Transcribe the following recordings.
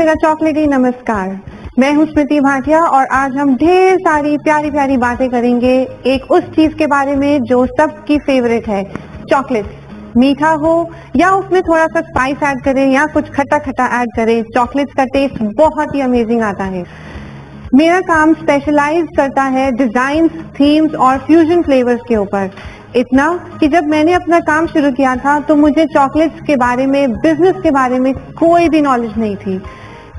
मेरा चॉकलेटी नमस्कार। मैं हूँ स्मृति भाटिया और आज हम ढेर सारी प्यारी प्यारी बातें करेंगे एक उस चीज के बारे में जो सबकी फेवरेट है, चॉकलेट। मीठा हो या उसमें थोड़ा सा स्पाइस ऐड करें या कुछ खट्टा खट्टा ऐड करें, चॉकलेट्स का टेस्ट बहुत ही अमेजिंग आता है। मेरा काम स्पेशलाइज करता है डिजाइन, थीम्स और फ्यूजन फ्लेवर्स के ऊपर। इतना कि जब मैंने अपना काम शुरू किया था तो मुझे चॉकलेट्स के बारे में, बिजनेस के बारे में कोई भी नॉलेज नहीं थी,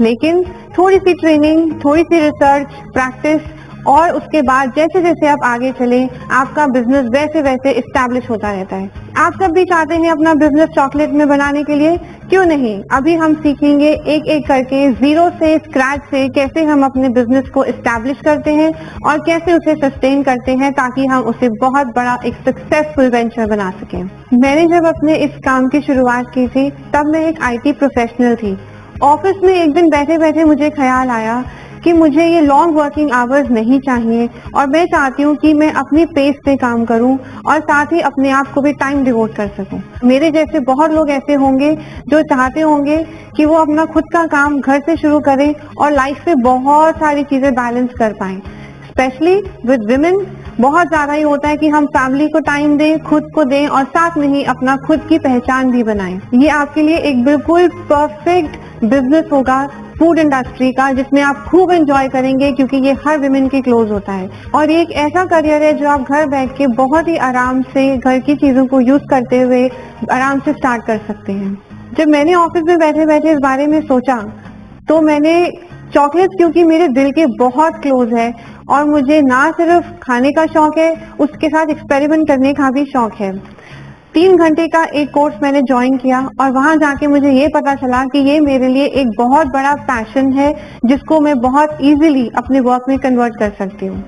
लेकिन थोड़ी सी ट्रेनिंग, थोड़ी सी रिसर्च, प्रैक्टिस और उसके बाद जैसे जैसे आप आगे चले आपका बिजनेस वैसे वैसे इस्टेब्लिश होता रहता है। आप सब भी चाहते हैं अपना बिजनेस चॉकलेट में बनाने के लिए, क्यों नहीं? अभी हम सीखेंगे एक एक करके, जीरो से, स्क्रैच से कैसे हम अपने बिजनेस को इस्टेब्लिश करते हैं और कैसे उसे सस्टेन करते हैं ताकि हम उसे बहुत बड़ा एक सक्सेसफुल वेंचर बना सकें। मैंने जब अपने इस काम की शुरुआत की थी तब मैं एक IT प्रोफेशनल थी। ऑफिस में एक दिन बैठे बैठे मुझे ख्याल आया कि मुझे ये लॉन्ग वर्किंग आवर्स नहीं चाहिए और मैं चाहती हूँ कि मैं अपनी पेस पे काम करूँ और साथ ही अपने आप को भी टाइम डिवोट कर सकूँ। मेरे जैसे बहुत लोग ऐसे होंगे जो चाहते होंगे कि वो अपना खुद का काम घर से शुरू करें और लाइफ में बहुत सारी चीजें बैलेंस कर पाएं। स्पेशली विद विमेन बहुत ज्यादा ही होता है कि हम फैमिली को टाइम दें, खुद को दें और साथ में ही अपना खुद की पहचान भी बनाएं। ये आपके लिए एक बिल्कुल परफेक्ट बिजनेस होगा फूड इंडस्ट्री का, जिसमें आप खूब एंजॉय करेंगे क्योंकि ये हर विमेन की क्लोज होता है और ये एक ऐसा करियर है जो आप घर बैठ के बहुत ही आराम से घर की चीजों को यूज करते हुए आराम से स्टार्ट कर सकते हैं। जब मैंने ऑफिस में बैठे बैठे इस बारे में सोचा तो मैंने चॉकलेट, क्योंकि मेरे दिल के बहुत क्लोज है और मुझे ना सिर्फ खाने का शौक है, उसके साथ एक्सपेरिमेंट करने का भी शौक है। 3 घंटे का एक कोर्स मैंने ज्वाइन किया और वहां जाके मुझे ये पता चला कि ये मेरे लिए एक बहुत बड़ा पैशन है जिसको मैं बहुत इजीली अपने वर्क में कन्वर्ट कर सकती हूँ।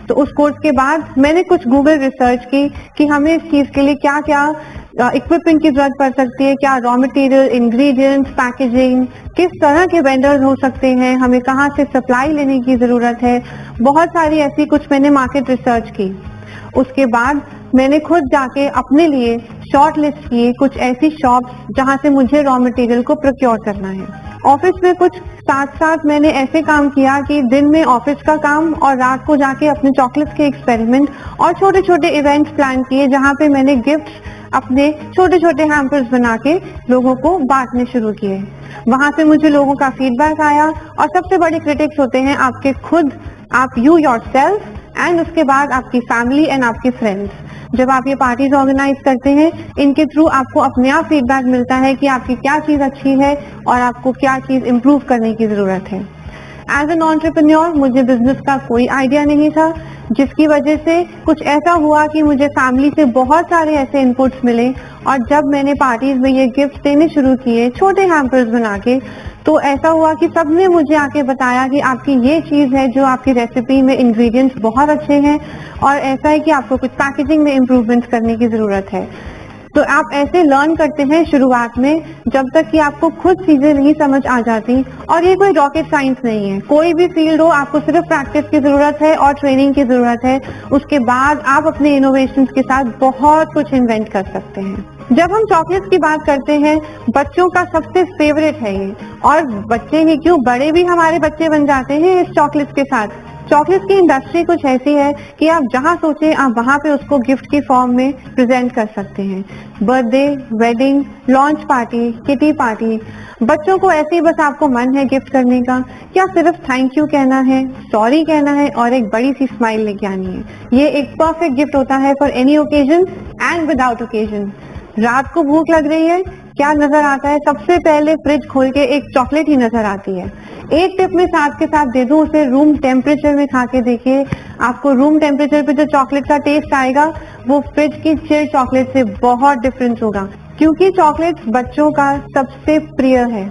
तो उस कोर्स के बाद मैंने कुछ गूगल रिसर्च की कि हमें इस चीज के लिए क्या क्या इक्विपमेंट की जरूरत पड़ सकती है, क्या रॉ मटेरियल, इंग्रेडिएंट्स, पैकेजिंग, किस तरह के वेंडर्स हो सकते हैं, हमें कहाँ से सप्लाई लेने की जरूरत है। बहुत सारी ऐसी कुछ मैंने मार्केट रिसर्च की। उसके बाद मैंने खुद जाके अपने लिए शॉर्ट लिस्ट किए कुछ ऐसी शॉप्स जहां से मुझे रॉ मटेरियल को प्रोक्योर करना है। ऑफिस में कुछ साथ साथ मैंने ऐसे काम किया कि दिन में ऑफिस का काम और रात को जाके अपने चॉकलेट्स के एक्सपेरिमेंट और छोटे छोटे इवेंट्स प्लान किए जहां पे मैंने गिफ्ट्स अपने छोटे छोटे हैम्पर्स बना के लोगों को बांटने शुरू किए। वहां से मुझे लोगों का फीडबैक आया और सबसे बड़े क्रिटिक्स होते हैं आपके खुद, आप यू योरसेल्फ, एंड उसके बाद आपकी फैमिली एंड आपके फ्रेंड्स। जब आप ये पार्टीज ऑर्गेनाइज करते हैं, इनके थ्रू आपको अपने आप फीडबैक मिलता है कि आपकी क्या चीज अच्छी है और आपको क्या चीज इम्प्रूव करने की जरूरत है। एज एन एंटरप्रेन्योर मुझे बिजनेस का कोई आइडिया नहीं था, जिसकी वजह से कुछ ऐसा हुआ कि मुझे फैमिली से बहुत सारे ऐसे इनपुट्स मिले और जब मैंने पार्टीज में ये गिफ्ट देने शुरू किए छोटे हैम्पर्स बना के, तो ऐसा हुआ कि सबने मुझे आके बताया कि आपकी ये चीज है जो आपकी रेसिपी में इंग्रेडिएंट्स बहुत अच्छे हैं और ऐसा है कि आपको कुछ पैकेजिंग में इम्प्रूवमेंट्स करने की जरूरत है। तो आप ऐसे लर्न करते हैं शुरुआत में जब तक कि आपको खुद चीजें नहीं समझ आ जाती। और ये कोई रॉकेट साइंस नहीं है, कोई भी फील्ड हो आपको सिर्फ प्रैक्टिस की जरूरत है और ट्रेनिंग की जरूरत है। उसके बाद आप अपने इनोवेशंस के साथ बहुत कुछ इन्वेंट कर सकते हैं। जब हम चॉकलेट्स की बात करते हैं, बच्चों का सबसे फेवरेट है ये, और बच्चे ही क्यों, बड़े भी हमारे बच्चे बन जाते हैं इस चॉकलेट्स के साथ। चॉकलेट्स की इंडस्ट्री कुछ ऐसी है कि आप जहां सोचे आप वहां पे उसको गिफ्ट की फॉर्म में प्रेजेंट कर सकते हैं। Birthday, wedding, launch party, kitty party, बच्चों को ऐसे ही बस आपको मन है गिफ्ट करने का, क्या सिर्फ थैंक यू कहना है, सॉरी कहना है और एक बड़ी सी स्माइल लेके आनी है। ये एक परफेक्ट गिफ्ट होता है for any occasion and without occasion. रात को भूख लग रही है, क्या नजर आता है? सबसे पहले फ्रिज खोल के एक चॉकलेट ही नजर आती है। एक टिप में साथ के साथ दे दूं, उसे रूम टेम्परेचर में खा के देखिए, आपको रूम टेम्परेचर पे जो चॉकलेट का टेस्ट आएगा वो फ्रिज की चिल्ड चॉकलेट से बहुत डिफरेंस होगा, क्योंकि चॉकलेट बच्चों का सबसे प्रिय है।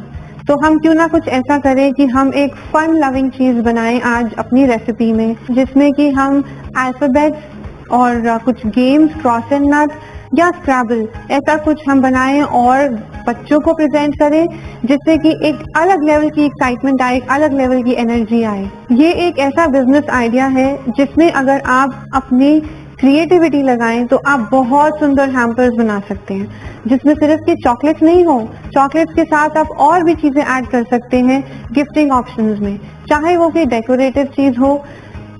तो हम क्यों ना कुछ ऐसा करें कि हम एक फन लविंग चीज बनाएं आज अपनी रेसिपी में, जिसमें कि हम अल्फाबेट्स और कुछ गेम्स, क्रॉस एंड नट या स्क्रैबल, ऐसा कुछ हम बनाएं और बच्चों को प्रेजेंट करें, जिससे कि एक अलग लेवल की एक्साइटमेंट आए, एक अलग लेवल की एनर्जी आए। ये एक ऐसा बिजनेस आइडिया है जिसमें अगर आप अपनी क्रिएटिविटी लगाएं तो आप बहुत सुंदर हैम्पर्स बना सकते हैं, जिसमें सिर्फ के चॉकलेट्स नहीं हो, चॉकलेट्स के साथ आप और भी चीजें ऐड कर सकते हैं गिफ्टिंग ऑप्शंस में, चाहे वो कोई डेकोरेटिव चीज हो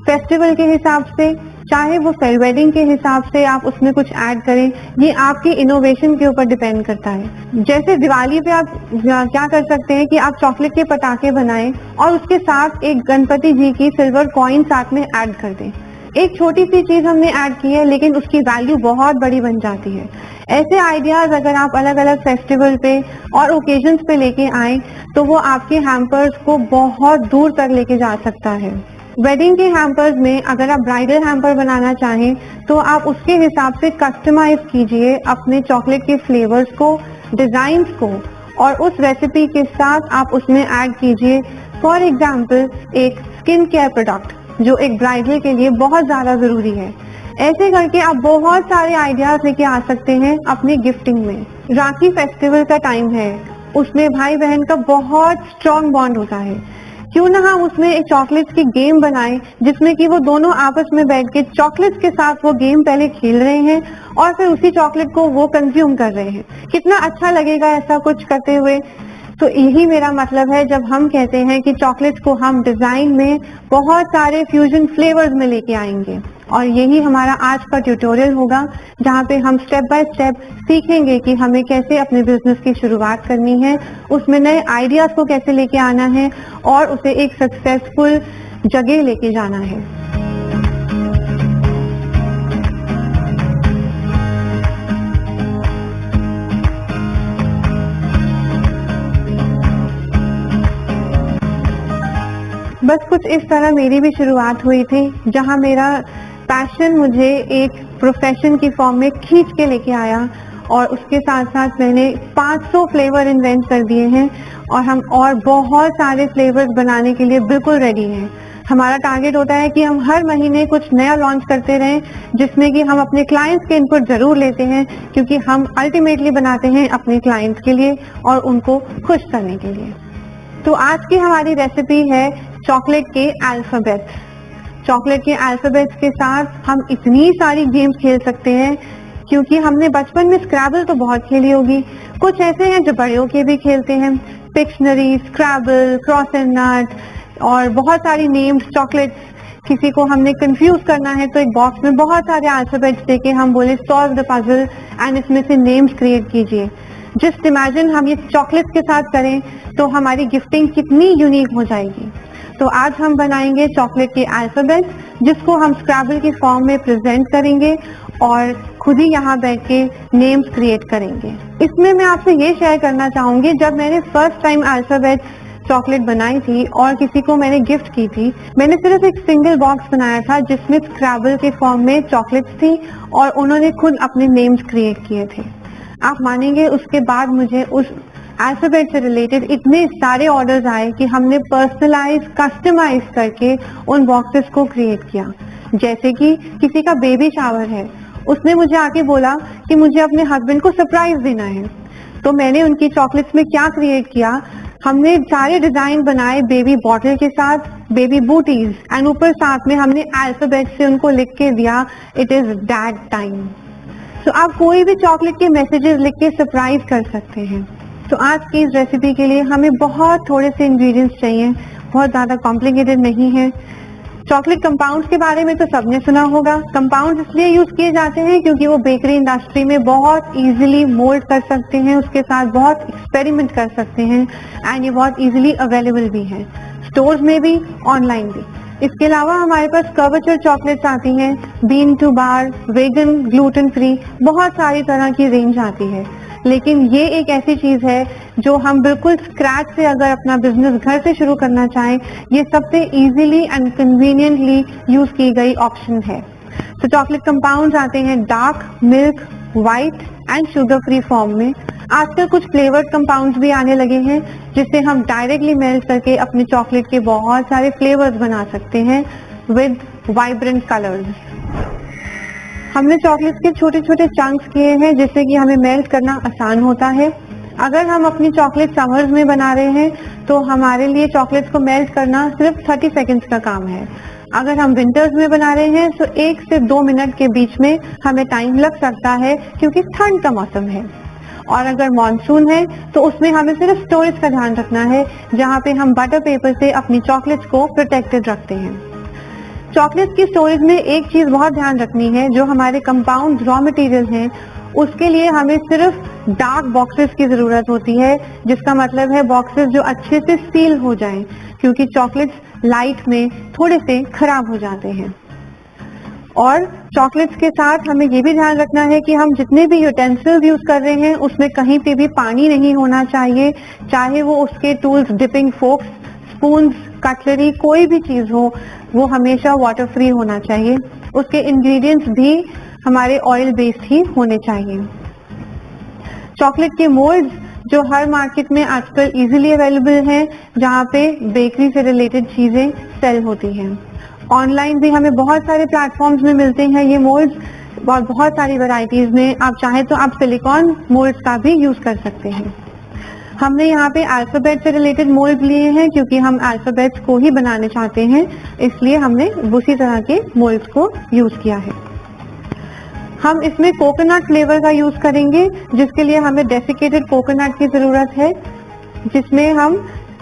फेस्टिवल के हिसाब से, चाहे वो वेडिंग के हिसाब से आप उसमें कुछ ऐड करें, ये आपके इनोवेशन के ऊपर डिपेंड करता है। जैसे दिवाली पे आप क्या कर सकते हैं कि आप चॉकलेट के पटाखे बनाएं और उसके साथ एक गणपति जी की सिल्वर कॉइन साथ में ऐड कर दें। एक छोटी सी चीज हमने ऐड की है लेकिन उसकी वैल्यू बहुत बड़ी बन जाती है। ऐसे आइडियाज अगर आप अलग अलग फेस्टिवल पे और ओकेजन्स पे लेके आए तो वो आपके हैम्पर्स को बहुत दूर तक लेके जा सकता है। वेडिंग के हैम्पर्स में अगर आप ब्राइडल हैम्पर बनाना चाहें तो आप उसके हिसाब से कस्टमाइज कीजिए अपने चॉकलेट के फ्लेवर्स को, डिजाइन्स को, और उस रेसिपी के साथ आप उसमें ऐड कीजिए फॉर एग्जाम्पल एक स्किन केयर प्रोडक्ट जो एक ब्राइडल के लिए बहुत ज्यादा जरूरी है। ऐसे करके आप बहुत सारे आइडियाज लेके आ सकते हैं अपने गिफ्टिंग में। राखी फेस्टिवल का टाइम है, उसमें भाई बहन का बहुत स्ट्रॉन्ग बॉन्ड होता है, क्यों ना हम उसमें एक चॉकलेट्स की गेम बनाएं जिसमें कि वो दोनों आपस में बैठ के चॉकलेट्स के साथ वो गेम पहले खेल रहे हैं और फिर उसी चॉकलेट को वो कंज्यूम कर रहे हैं। कितना अच्छा लगेगा ऐसा कुछ करते हुए। तो यही मेरा मतलब है जब हम कहते हैं कि चॉकलेट्स को हम डिजाइन में बहुत सारे फ्यूजन फ्लेवर्स में लेके आएंगे, और यही हमारा आज का ट्यूटोरियल होगा जहाँ पे हम स्टेप बाय स्टेप सीखेंगे कि हमें कैसे अपने बिजनेस की शुरुआत करनी है, उसमें नए आइडियाज को कैसे लेके आना है और उसे एक सक्सेसफुल जगह लेके जाना है। बस कुछ इस तरह मेरी भी शुरुआत हुई थी, जहां मेरा पैशन मुझे एक प्रोफेशन की फॉर्म में खींच के लेके आया, और उसके साथ साथ मैंने 500 फ्लेवर इन्वेंट कर दिए हैं और हम और बहुत सारे फ्लेवर्स बनाने के लिए बिल्कुल रेडी हैं। हमारा टारगेट होता है कि हम हर महीने कुछ नया लॉन्च करते रहें, जिसमें कि हम अपने क्लाइंट्स के इनपुट जरूर लेते हैं, क्योंकि हम अल्टीमेटली बनाते हैं अपने क्लाइंट्स के लिए और उनको खुश करने के लिए। तो आज की हमारी रेसिपी है चॉकलेट के अल्फाबेट्स। चॉकलेट के अल्फाबेट्स के साथ हम इतनी सारी गेम्स खेल सकते हैं, क्योंकि हमने बचपन में स्क्रैबल तो बहुत खेली होगी, कुछ ऐसे हैं जो बड़े होके भी खेलते हैं, पिक्शनरी, स्क्रैबल, क्रॉस एंड नट, और बहुत सारी नेम्ड चॉकलेट्स। किसी को हमने कंफ्यूज करना है तो एक बॉक्स में बहुत सारे अल्फाबेट्स देके हम बोले सॉल्व द पजल एंड इसमें से नेम्स क्रिएट कीजिए। जस्ट इमेजिन हम ये चॉकलेट्स के साथ करें तो हमारी गिफ्टिंग कितनी यूनिक हो जाएगी। तो आज हम बनाएंगे चॉकलेट के अल्फाबेट्स, जिसको हम स्क्रैबल की फॉर्म में प्रेजेंट करेंगे और खुद ही यहाँ बैठ के नेम्स क्रिएट करेंगे। इसमें मैं आपसे ये शेयर करना चाहूंगी, जब मैंने फर्स्ट टाइम अल्फाबेट्स चॉकलेट बनाई थी और किसी को मैंने गिफ्ट की थी, मैंने सिर्फ एक सिंगल बॉक्स बनाया था जिसमें स्क्रैबल के फॉर्म में चॉकलेट्स थी और उन्होंने खुद अपने नेम्स क्रिएट किए थे। आप मानेंगे उसके बाद मुझे उस अल्फाबेट से रिलेटेड इतने सारे ऑर्डर्स आए कि हमने पर्सनलाइज, कस्टमाइज करके उन बॉक्सेस को क्रिएट किया। जैसे कि किसी का बेबी शावर है, उसने मुझे आके बोला कि मुझे अपने हस्बैंड को सरप्राइज देना है, तो मैंने उनकी चॉकलेट्स में क्या क्रिएट किया, हमने सारे डिजाइन बनाए बेबी बॉटल के साथ, बेबी बूटीज, एंड ऊपर साथ में हमने अल्फाबेट से उनको लिख के दिया इट इज डैड टाइम। तो आप कोई भी चॉकलेट के मैसेजेस लिख के सरप्राइज कर सकते हैं। तो आज की इस रेसिपी के लिए हमें बहुत थोड़े से इंग्रेडिएंट्स चाहिए, बहुत ज्यादा कॉम्प्लिकेटेड नहीं है। चॉकलेट कंपाउंड्स के बारे में तो सबने सुना होगा। कंपाउंड्स इसलिए यूज किए जाते हैं क्योंकि वो बेकरी इंडस्ट्री में बहुत इजीली मोल्ड कर सकते हैं, उसके साथ बहुत एक्सपेरिमेंट कर सकते हैं, एंड ये बहुत इजीली अवेलेबल भी है स्टोर्स में भी, ऑनलाइन भी। इसके अलावा हमारे पास कर्वेचर चॉकलेट्स आती हैं, bean to bar, vegan, gluten free, बहुत सारी तरह की रेंज आती है। लेकिन ये एक ऐसी चीज है जो हम बिल्कुल स्क्रैच से अगर अपना बिजनेस घर से शुरू करना चाहें, ये सबसे इजीली एंड कन्वीनियंटली यूज की गई ऑप्शन है। तो चॉकलेट कंपाउंड्स आते हैं dark, milk, white and sugar free form में। आजकल कुछ फ्लेवर्ड कंपाउंड्स भी आने लगे हैं, जिससे हम डायरेक्टली मेल्ट करके अपने चॉकलेट के बहुत सारे फ्लेवर्स बना सकते हैं विद वाइब्रेंट कलर्स। हमने चॉकलेट्स के छोटे छोटे चंक्स किए हैं, जिससे कि हमें मेल्ट करना आसान होता है। अगर हम अपनी चॉकलेट समर्स में बना रहे हैं तो हमारे लिए चॉकलेट्स को मेल्ट करना सिर्फ 30 सेकेंड्स का काम है। अगर हम विंटर्स में बना रहे हैं तो 1 से 2 मिनट के बीच में हमें टाइम लग सकता है क्योंकि ठंड का मौसम है। और अगर मॉनसून है तो उसमें हमें सिर्फ स्टोरेज का ध्यान रखना है, जहाँ पे हम बटर पेपर से अपनी चॉकलेट्स को प्रोटेक्टेड रखते हैं। चॉकलेट्स की स्टोरेज में एक चीज बहुत ध्यान रखनी है, जो हमारे कंपाउंड रॉ मटेरियल हैं उसके लिए हमें सिर्फ डार्क बॉक्सेस की जरूरत होती है, जिसका मतलब है बॉक्सेस जो अच्छे से सील हो जाएं, क्योंकि चॉकलेट्स लाइट में थोड़े से खराब हो जाते हैं। और चॉकलेट्स के साथ हमें ये भी ध्यान रखना है कि हम जितने भी यूटेंसिल्स यूज कर रहे हैं उसमें कहीं पे भी पानी नहीं होना चाहिए, चाहे वो उसके tools, dipping forks, spoons, cutlery, कोई भी चीज हो वो हमेशा वाटर फ्री होना चाहिए। उसके इंग्रेडिएंट्स भी हमारे ऑयल बेस्ड ही होने चाहिए। चॉकलेट के मोल्ड्स जो हर मार्केट में आजकल इजीली अवेलेबल हैं, जहाँ पे बेकरी से रिलेटेड चीजें सेल होती हैं। ऑनलाइन भी हमें बहुत सारे प्लेटफॉर्म्स में मिलते हैं ये मोल्ड्स और बहुत सारी वैरायटीज में। आप चाहे तो आप सिलिकॉन मोल्ड्स का भी यूज कर सकते हैं। हमने यहाँ पे अल्फाबेट से रिलेटेड मोल्ड लिए हैं क्योंकि हम अल्फाबेट्स को ही बनाने चाहते हैं, इसलिए हमने उसी तरह के मोल्ड्स को यूज किया है। हम इसमें कोकोनट फ्लेवर का यूज करेंगे, जिसके लिए हमें डेसिकेटेड कोकोनट की जरूरत है, जिसमें हम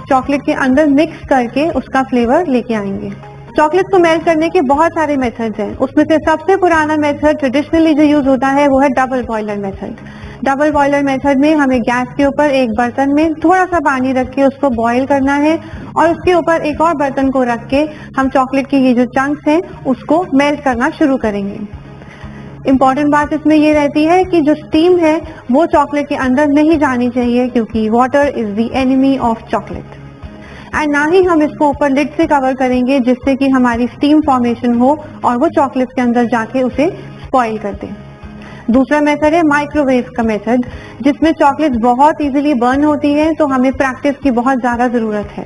चॉकलेट के अंदर मिक्स करके उसका फ्लेवर लेके आएंगे। चॉकलेट को मेल्ट करने के बहुत सारे मेथड्स हैं, उसमें से सबसे पुराना मेथड ट्रेडिशनली जो यूज होता है वो है double boiler method. Double boiler method में हमें गैस के ऊपर एक बर्तन में थोड़ा सा पानी रख के उसको बॉईल करना है और उसके ऊपर एक और बर्तन को रख के हम चॉकलेट की ये जो चंक्स हैं उसको मेल्ट करना शुरू करेंगे। इम्पॉर्टेंट बात इसमें ये रहती है कि जो स्टीम है वो चॉकलेट के अंदर नहीं जानी चाहिए, क्योंकि water is the enemy of chocolate. And ना ही हम इसको ऊपर लिड से कवर करेंगे जिससे कि हमारी स्टीम फॉर्मेशन हो और वो चॉकलेट के अंदर जाके उसे स्पॉइल कर दे। दूसरा मेथड है माइक्रोवेव का मेथड, जिसमें चॉकलेट बहुत इजीली बर्न होती है, तो हमें प्रैक्टिस की बहुत ज्यादा जरूरत है,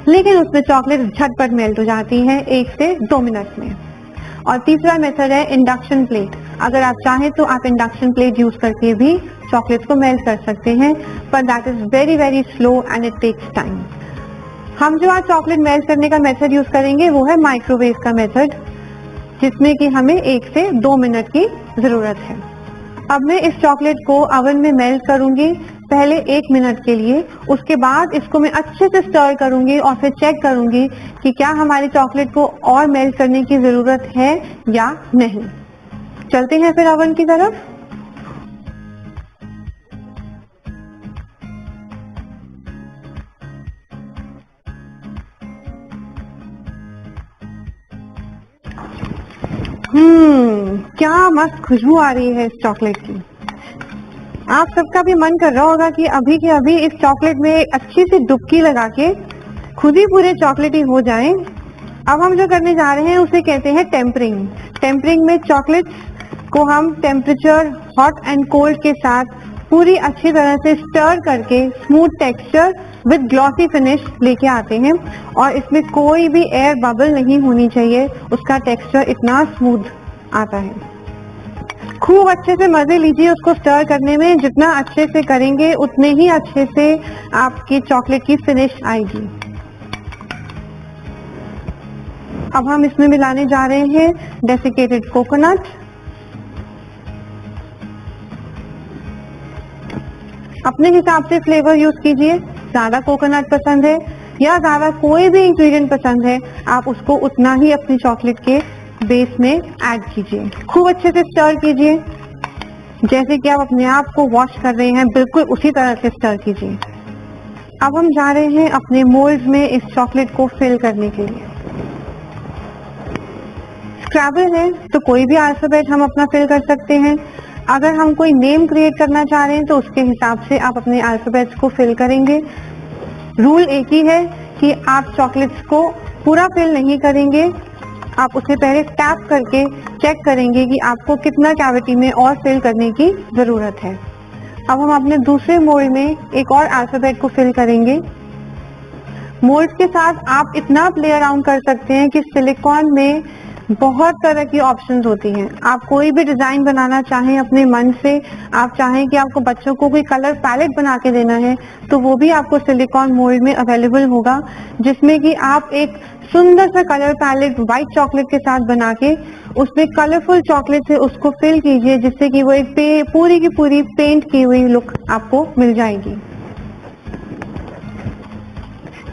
लेकिन उसमें चॉकलेट झटपट मेल्ट हो जाती है 1 से 2 मिनट में। और तीसरा मेथड है इंडक्शन प्लेट। अगर आप चाहें तो आप इंडक्शन प्लेट यूज करके भी चॉकलेट को मेल्ट कर सकते हैं, पर that is very very slow and it takes time. हम जो आज चॉकलेट मेल्ट करने का मेथड यूज करेंगे वो है माइक्रोवेव का मेथड, जिसमें कि हमें 1 से 2 मिनट की जरूरत है। अब मैं इस चॉकलेट को ओवन में मेल्ट करूंगी, पहले 1 मिनट के लिए। उसके बाद इसको मैं अच्छे से स्टर करूंगी और फिर चेक करूंगी कि क्या हमारी चॉकलेट को और मेल्ट करने की जरूरत है या नहीं। चलते हैं फिर ओवन की तरफ। क्या मस्त खुशबू आ रही है इस चॉकलेट की। आप सबका भी मन कर रहा होगा कि अभी के अभी इस चॉकलेट में अच्छी सी डुबकी लगा के खुद ही पूरे चॉकलेटी हो जाएं। अब हम जो करने जा रहे हैं उसे कहते हैं टेम्परिंग। टेम्परिंग में चॉकलेट्स को हम टेम्परेचर हॉट एंड कोल्ड के साथ पूरी अच्छी तरह से स्टर करके smooth texture with glossy finish लेके आते हैं, और इसमें कोई भी एयर बबल नहीं होनी चाहिए, उसका टेक्सचर इतना स्मूथ आता है। खूब अच्छे से मजे लीजिए उसको स्टर करने में, जितना अच्छे से करेंगे उतने ही अच्छे से आपकी चॉकलेट की फिनिश आएगी। अब हम इसमें मिलाने जा रहे हैं डेसिकेटेड कोकोनट। अपने हिसाब से फ्लेवर यूज कीजिए, ज्यादा कोकोनट पसंद है या ज्यादा कोई भी इंग्रेडिएंट पसंद है, आप उसको उतना ही अपनी चॉकलेट के बेस में ऐड कीजिए। खूब अच्छे से स्टर कीजिए, जैसे कि आप अपने आप को वॉश कर रहे हैं बिल्कुल उसी तरह से स्टर कीजिए। अब हम जा रहे हैं अपने मोल्ड में इस चॉकलेट को फिल करने के लिए। स्क्रैबल है तो कोई भी अल्फाबेट हम अपना फिल कर सकते हैं। अगर हम कोई नेम क्रिएट करना चाह रहे हैं तो उसके हिसाब से आप अपने अल्फाबेट्स को फिल करेंगे। रूल एक ही है कि आप चॉकलेट्स को पूरा फिल नहीं करेंगे, आप उसे पहले टैप करके चेक करेंगे कि आपको कितना कैविटी में और फिल करने की जरूरत है। अब हम अपने दूसरे मोल्ड में एक और अल्फाबेट को फिल करेंगे। मोल्ड के साथ आप इतना प्ले अराउंड कर सकते हैं कि सिलिकॉन में बहुत तरह की ऑप्शंस होती हैं। आप कोई भी डिजाइन बनाना चाहें अपने मन से, आप चाहें कि आपको बच्चों को कोई कलर पैलेट बना के देना है, तो वो भी आपको सिलिकॉन मोल्ड में अवेलेबल होगा, जिसमें कि आप एक सुंदर सा कलर पैलेट व्हाइट चॉकलेट के साथ बना के उसमें कलरफुल चॉकलेट से उसको फिल कीजिए, जिससे कि वो एक पूरी की पूरी पेंट की हुई लुक आपको मिल जाएगी।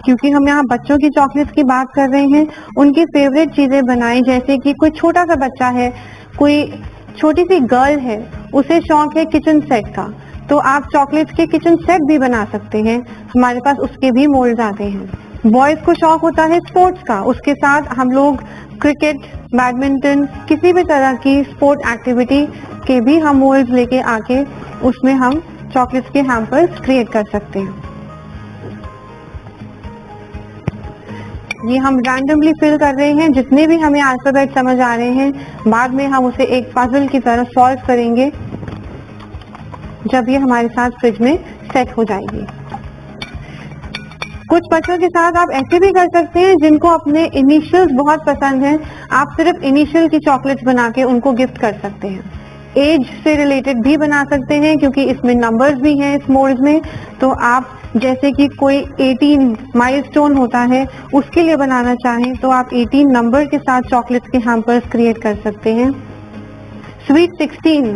क्योंकि हम यहाँ बच्चों की चॉकलेट्स की बात कर रहे हैं, उनकी फेवरेट चीजें बनाएं, जैसे कि कोई छोटा सा बच्चा है, कोई छोटी सी गर्ल है, उसे शौक है किचन सेट का, तो आप चॉकलेट्स के किचन सेट भी बना सकते हैं। हमारे पास उसके भी मोल्ड आते हैं। बॉयज को शौक होता है स्पोर्ट्स का, उसके साथ हम लोग क्रिकेट, बैडमिंटन, किसी भी तरह की स्पोर्ट एक्टिविटी के भी हम मोल्ड लेके आके उसमें हम चॉकलेट्स के हैम्पर्स क्रिएट कर सकते हैं। ये हम रैंडमली फिल कर रहे हैं, जितने भी हमें अल्फाबेट समझ आ रहे हैं, बाद में हम उसे एक पजल की तरह सॉल्व करेंगे जब ये हमारे साथ फ्रिज में सेट हो जाएगी। कुछ बच्चों के साथ आप ऐसे भी कर सकते हैं जिनको अपने इनिशियल्स बहुत पसंद हैं, आप सिर्फ इनिशियल की चॉकलेट्स बना के उनको गिफ्ट कर सकते हैं। एज से रिलेटेड भी बना सकते हैं, क्योंकि इसमें नंबर्स भी हैं इस मोल्ड में, तो आप जैसे कि कोई 18 माइलस्टोन होता है, उसके लिए बनाना चाहें तो आप 18 नंबर के साथ चॉकलेट्स के हैम्पर्स क्रिएट कर सकते हैं। Sweet 16,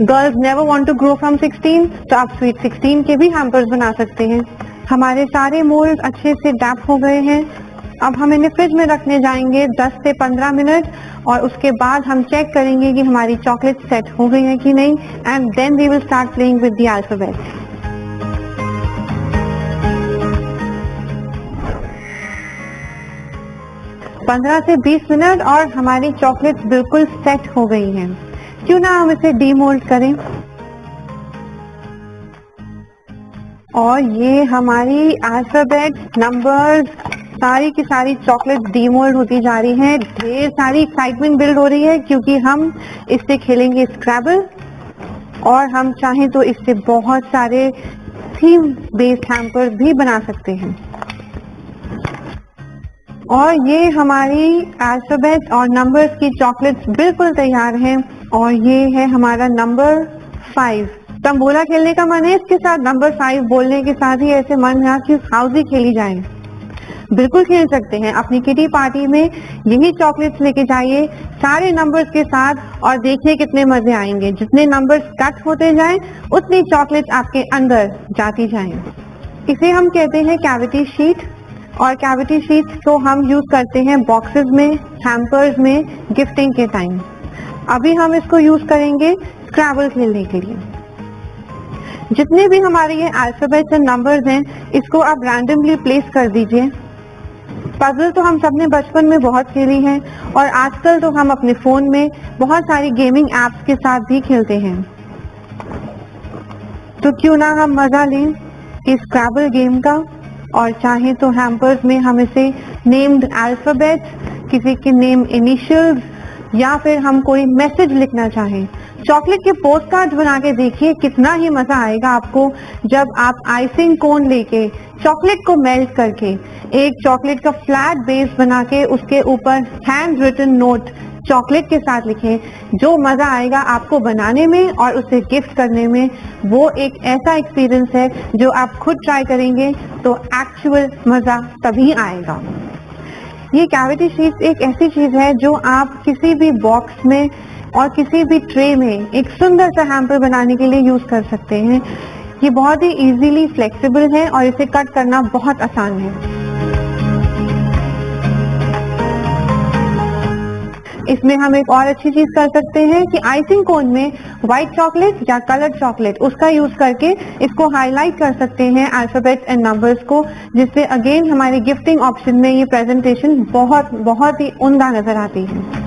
girls never want to grow from 16, तो आप स्वीट 16 के भी हैम्पर्स बना सकते हैं। हमारे सारे मोल्ड अच्छे से डैप हो गए हैं। अब हम इन्हें फ्रिज में रखने जाएंगे 10 से 15 मिनट, और उसके बाद हम चेक करेंगे कि हमारी चॉकलेट सेट हो गई है कि नहीं, and then we will start playing with the alphabet. 15 से 20 मिनट और हमारी चॉकलेट बिल्कुल सेट हो गई हैं। क्यों ना हम इसे डीमोल्ड करें। और ये हमारी अल्फाबेट, नंबर्स, सारी की सारी चॉकलेट डीमोल्ड होती जा रही हैं। ढेर सारी एक्साइटमेंट बिल्ड हो रही है, क्योंकि हम इससे खेलेंगे स्क्रैबल, और हम चाहें तो इससे बहुत सारे थीम बेस्ड हैम्पर्स भी बना सकते हैं। और ये हमारी अल्फाबेट और नंबर्स की चॉकलेट्स बिल्कुल तैयार हैं। और ये है हमारा नंबर 5। तंबोला खेलने का मन है इसके साथ, नंबर 5 बोलने के साथ ही ऐसे मन है कि हाउसी खेली जाए। बिल्कुल खेल सकते हैं। अपनी किटी पार्टी में यही चॉकलेट्स लेके जाइए सारे नंबर्स के साथ, और देखिए कितने मजे आएंगे। जितने नंबर्स कट होते जाएं, उतनी चॉकलेट्स आपके अंदर जाती जाएं। इसे हम कहते हैं कैविटी शीट, और कैविटी शीट्स को हम यूज करते हैं बॉक्सेस में, हैम्पर्स में, गिफ्टिंग के टाइम। अभी हम इसको यूज करेंगे स्क्रैबल खेलने के लिए। जितने भी हमारे ये अल्फाबेट्स एंड नंबर्स हैं, इसको आप रैंडमली प्लेस कर दीजिए। पजल तो हम सबने बचपन में बहुत खेली है, और आजकल तो हम अपने फोन में बहुत सारी गेमिंग एप्स के साथ भी खेलते हैं। तो क्यों ना हम मजा लें इस स्क्रैबल गेम का, और चाहे तो हैम्पर्स में हम इसे नेम्ड अल्फाबेट्स, किसी के नेम इनिशियल्स, या फिर हम कोई मैसेज लिखना चाहें, चॉकलेट के पोस्ट कार्ड बना के देखिए कितना ही मजा आएगा आपको, जब आप आइसिंग कोन लेके चॉकलेट को मेल्ट करके एक चॉकलेट का फ्लैट बेस बना के उसके ऊपर हैंड रिटन नोट चॉकलेट के साथ लिखें। जो मजा आएगा आपको बनाने में और उसे गिफ्ट करने में, वो एक ऐसा एक्सपीरियंस है जो आप खुद ट्राई करेंगे तो एक्चुअल मजा तभी आएगा। ये कैविटी शीट्स एक ऐसी चीज है जो आप किसी भी बॉक्स में और किसी भी ट्रे में एक सुंदर सा हैम्पर बनाने के लिए यूज कर सकते हैं। ये बहुत ही इजीली फ्लेक्सिबल है और इसे कट करना बहुत आसान है। इसमें हम एक और अच्छी चीज कर सकते हैं कि आइसिंग कोन में व्हाइट चॉकलेट या कलर्ड चॉकलेट उसका यूज करके इसको हाईलाइट कर सकते हैं अल्फाबेट्स एंड नंबर्स को, जिससे अगेन हमारे गिफ्टिंग ऑप्शन में ये प्रेजेंटेशन बहुत ही उम्दा नजर आती है।